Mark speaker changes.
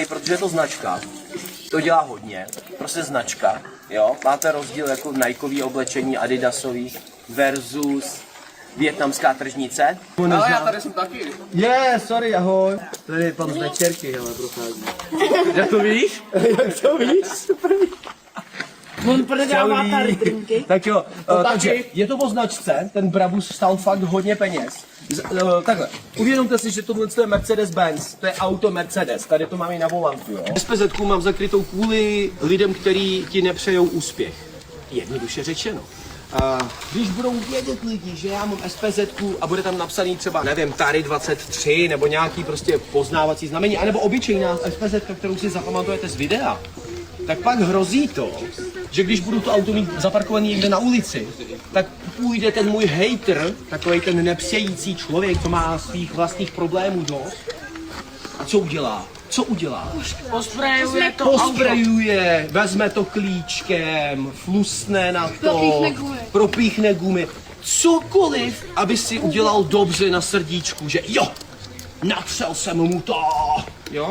Speaker 1: Protože je to značka, to dělá hodně, prostě značka, jo, máte rozdíl jako Nikeový oblečení, Adidasový versus vietnamská tržnice.
Speaker 2: Ale já tady jsem taky.
Speaker 1: Sorry, ahoj. Tady je pan z večerky, hele, prochází.
Speaker 2: Jak to víš?
Speaker 1: Jak to víš? Super.
Speaker 3: On prodává tady drinky.
Speaker 1: Tak jo, takže je to o značce, ten Brabus stál fakt hodně peněz. Takhle, uvědomte si, že tohle je Mercedes-Benz, to je auto Mercedes, tady to mám i na volantu, jo. SPZ-ku mám zakrytou kvůli lidem, kteří ti nepřejou úspěch. Jednoduše řečeno. Když budou vědět lidi, že já mám SPZ-ku a bude tam napsaný třeba, nevím, Tary 23 nebo nějaký prostě poznávací znamení, anebo obyčejná SPZ, kterou si zapamatujete z videa, tak pak hrozí to, že když budu to auto mít zaparkovaný někde na ulici, tak půjde ten můj hater, takovej ten nepřející člověk, co má svých vlastních problémů dost. A co udělá? Co udělá?
Speaker 3: Posprejuje to
Speaker 1: Posprejuje, vezme to klíčkem, flusne na to, propíchne gumy. Cokoliv, aby si udělal dobře na srdíčku, že jo, natřel jsem mu to, jo?